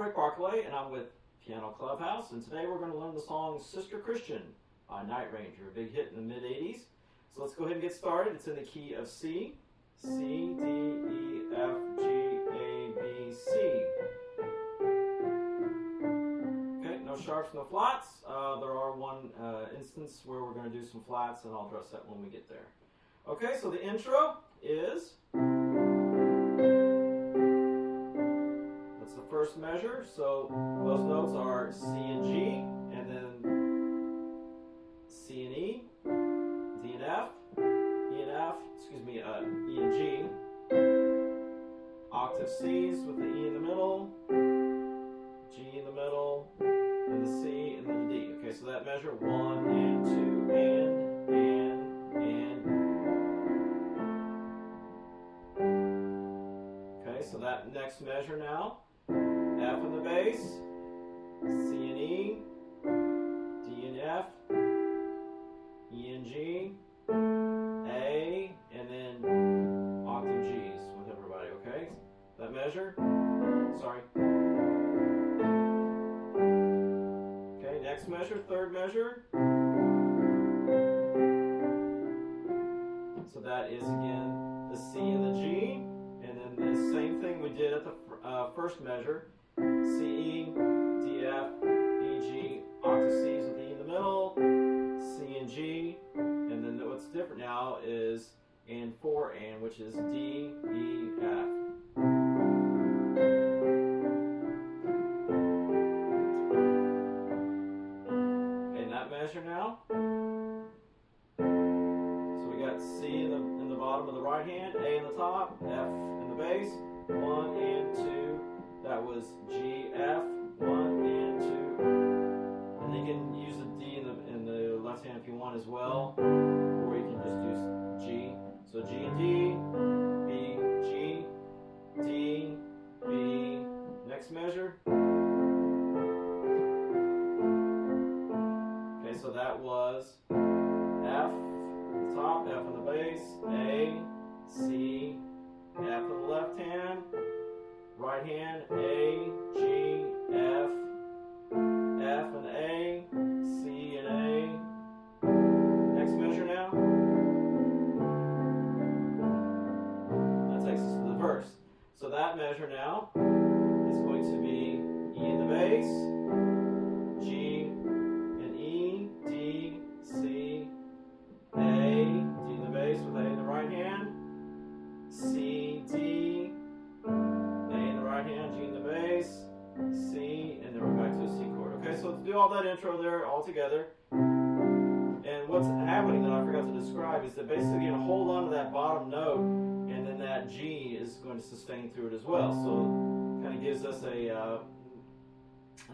Rick Barclay, and I'm with Piano Clubhouse, and today we're going to learn the song Sister Christian by Night Ranger, a big hit in the mid-'80s. So let's go ahead and get started. It's in the key of C. C, D, E, F, G, A, B, C. Okay, no sharps, no flats. There are one instance where we're going to do some flats, and I'll address that when we get there. Okay, so the intro is... first measure, so those notes are C and G, and then C and E, D and F, E and F, E and G, octave Cs with the E in the middle, G in the middle, and the C, and then the D. Okay, so that measure 1 and 2 and. Okay, so that next measure now. F in the bass, C and E, D and F, E and G, A, and then octave G's with everybody, okay? That measure? Sorry. Okay, next measure, third measure. So that is again the C and the G, and then the same thing we did at the first measure. C, E, D, F, E, G, octave C's with the E in the middle, C and G, and then what's different now is and 4 and, which is D, E, F. Okay, that measure now. So we got C in the bottom of the right hand, A in the top, F in the bass, 1 and 2. That was G, F, 1 and 2. And you can use the D in the left hand if you want as well. Or you can just do G. So G and D, B, G, D, B. Next measure. Okay, so that was F at the top, F on the bass, A, C, F on the left hand. Right hand, A, G, F, F and A, C and A. Next measure now. That takes us to the verse. So that measure now is going to be E in the bass, G and E, D, C, A, D in the bass with A in the right hand, C, D, right hand, G in the bass, C, and then we're back to a C chord. Okay, so to do all that intro there all together, and what's happening that I forgot to describe is that basically you're going to hold on to that bottom note, and then that G is going to sustain through it as well. So it kind of gives us a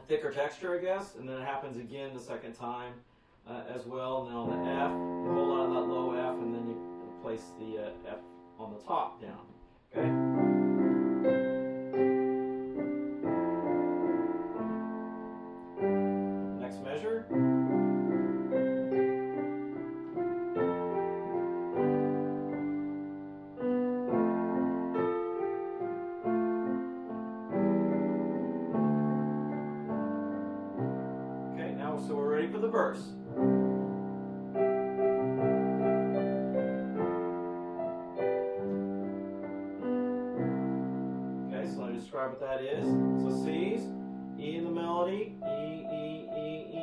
thicker texture, I guess, and then it happens again the second time as well. And then on the F, you hold on to that low F, and then you place the F on the top down. Okay. Measure. Okay, now so we're ready for the verse. Okay, so let me describe what that is. So C's, E in the melody, E, E, E, E,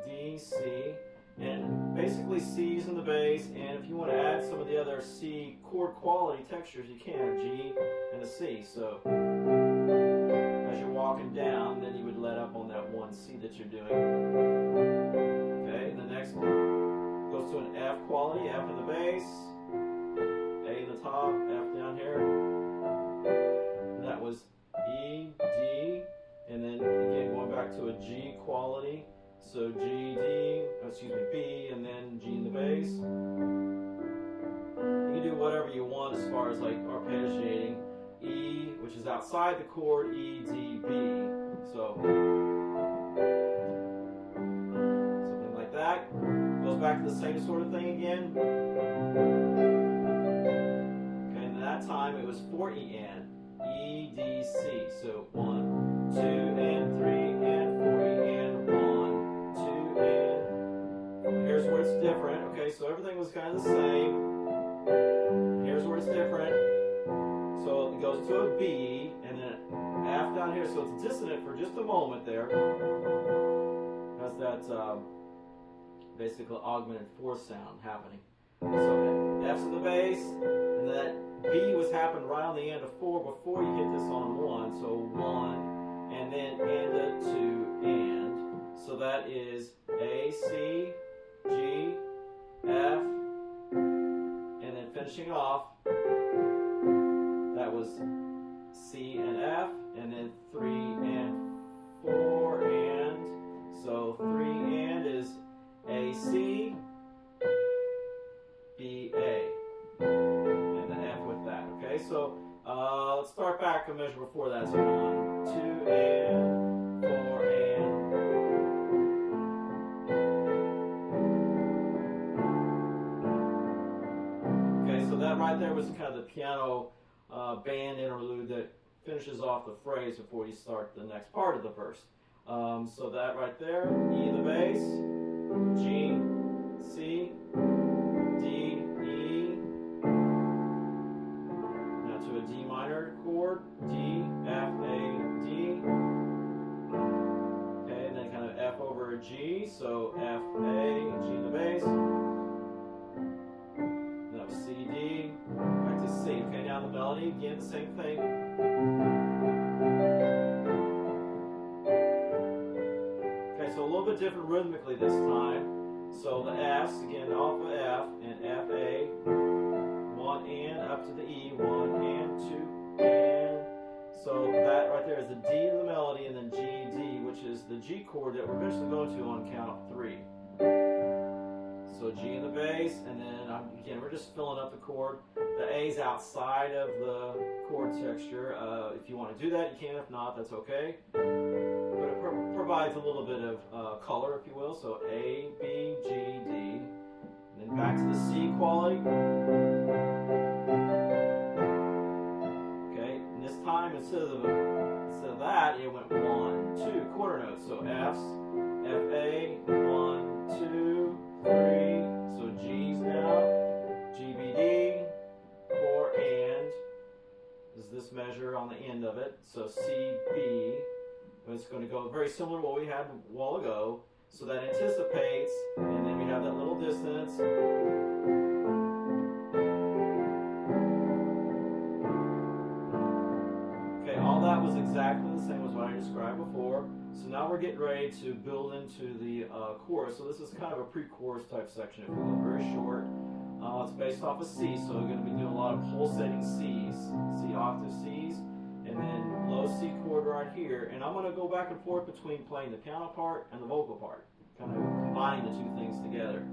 D, C, and basically C's in the bass, and if you want to add some of the other C chord quality textures, you can, G and a C. So as you're walking down, then you would let up on that one C that you're doing. Okay, and the next one goes to an F quality, F in the bass, A in the top, F down here, and that was E, D, and then again going back to a G quality, so G, D, B, and then G in the bass. You can do whatever you want as far as like arpeggiating. E, which is outside the chord, E, D, B. So something like that. Goes back to the same sort of thing again. Okay, and that time it was 4 E and E, D, C. So 1, 2. down here, so it's dissonant for just a moment there. Has that basically augmented fourth sound happening. So F's in the bass, and that B was happening right on the end of 4 before you hit this on 1. So 1, and then and a 2, and. So that is A, C, G, F, and then finishing off, that was C and F, and then 3 and 4 and. So 3 and is A, C, B, A, and the F with that. Okay, so let's start back a measure before that. So 1, 2, and 4 and. Okay, so that right there was kind of the piano band interlude that finishes off the phrase before you start the next part of the verse. So that right there, E in the bass, G, C, D, E, now to a D minor chord, D, F, A, D, okay, and then kind of F over a G, so F, A, G in the bass, now C, D, back to C, okay, now the melody, again, the same thing. Okay, so a little bit different rhythmically this time. So the F's, again, off of F, and F, A, 1 and, up to the E, 1 and, 2 and. So that right there is the D of the melody, and then G, D, which is the G chord that we're eventually going to on count of 3. So G in the bass, and then, again, we're just filling up the chord. The A's outside of the chord texture. If you want to do that, you can. If not, that's okay. But it provides a little bit of color, if you will. So A, B, G, D. And then back to the C quality. Okay, and this time, instead of that, it went 1, 2, quarter notes. So F's, F, A, 1, 2, 3. So G's now. G, B, D. 4 and is this measure on the end of it. So C, B. It's going to go very similar to what we had a while ago. So that anticipates, and then we have that little dissonance. Okay, all that was exactly the same as what I described before. So now we're getting ready to build into the chorus. So this is kind of a pre-chorus type section, if you will, very short. It's based off of C, so we're going to be doing a lot of pulsating C's, C octave C's, and then low C chord right here. And I'm going to go back and forth between playing the piano part and the vocal part, kind of combining the two things together.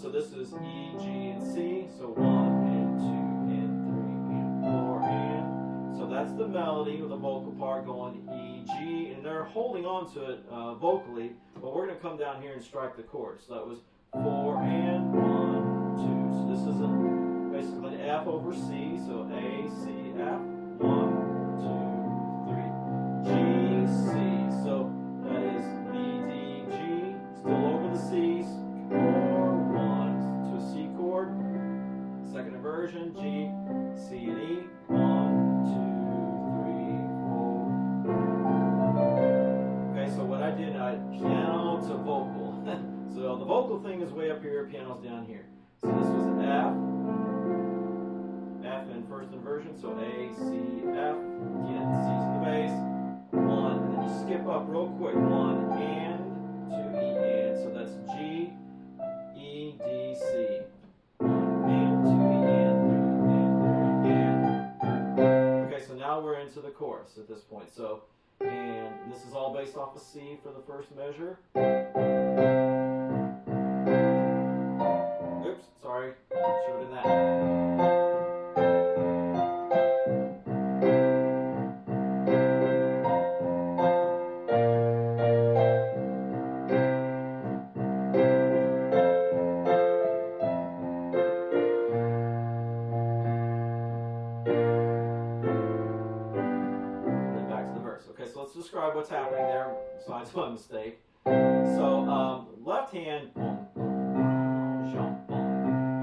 So this is E, G, and C, so 1 and 2 and 3 and 4 and. So that's the melody with the vocal part going E, G, and they're holding on to it vocally, but we're going to come down here and strike the chords. So that was 4 and 1, 2. So this is basically an F over C. So A, C, F. 1, 2, 3. G, C. So that is B, D, G. Still over the C's. 4, 1 to a C chord. Second inversion. G, C, and E. 1, 2, 3, 4. Okay, so what I did, I piano to vocal. So the vocal thing is way up here, piano's down here. So this was F, F in first inversion, so A, C, F, again, C's in the bass, 1, and then you skip up real quick, 1 and, 2 E and, so that's G, E, D, C, 1 and, 2 E and, 3 and. Okay, so now we're into the chorus at this point, so, and this is all based off of C for the first measure. Oops, sorry, should have done that. Then back to the verse. Okay, so let's describe what's happening there, besides my mistake. So, left hand,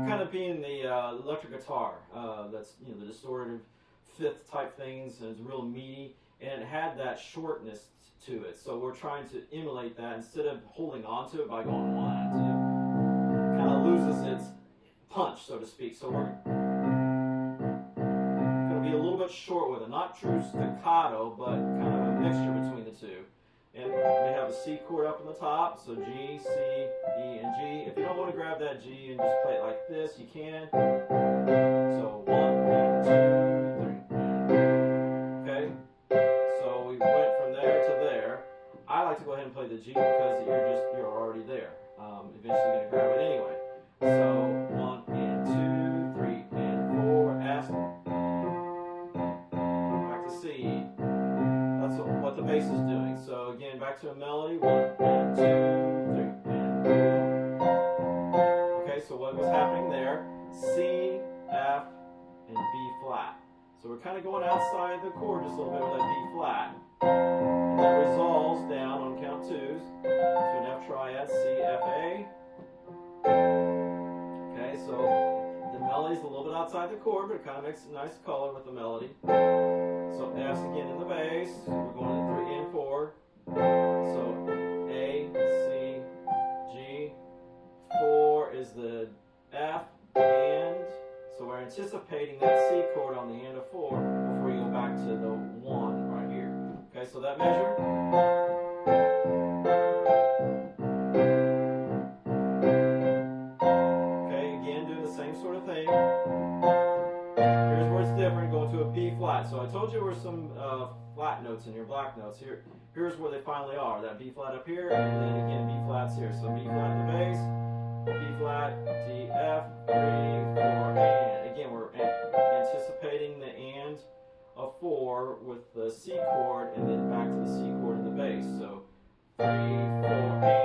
kind of being the electric guitar, that's, the distorted fifth type things, and it's real meaty, and it had that shortness to it. So we're trying to emulate that instead of holding on to it by going 1, 2. It kind of loses its punch, so to speak. So we're going to be a little bit short with it, not true staccato, but kind of a mixture between the two. And we have a C chord up in the top, so G, C, E, and G. If you don't want to grab that G and just play it like this, you can. So 1 and 2, 3, and okay. So we went from there to there. I like to go ahead and play the G because you're already there. Eventually going to grab it anyway. So 1 and 2, 3 and 4, F. Back to C. That's what the bass is doing. So again, back to a melody. 1 and 2, 3 and 4. Okay, so what was happening there? C, F, and B flat. So we're kind of going outside the chord just a little bit with that B flat. And then it resolves down on count 2s to an F triad, C, F, A. Okay, so the melody's a little bit outside the chord, but it kind of makes a nice color with the melody. So F's again in the bass. We're going to 3 and 4. So A, C, G. 4 is the F, and so we're anticipating that C chord on the end of 4 before you go back to the 1 right here. Okay, so that measure. Okay, again doing the same sort of thing. Here's where it's different, going to a B flat. So I told you there were some flat notes in here, black notes here. Here's where they finally are. That B flat up here, and then again B flats here. So B flat in the bass, B flat, D, F, 3, 4, and. Again, we're anticipating the and of 4 with the C chord, and then back to the C chord in the bass. So 3, 4, and.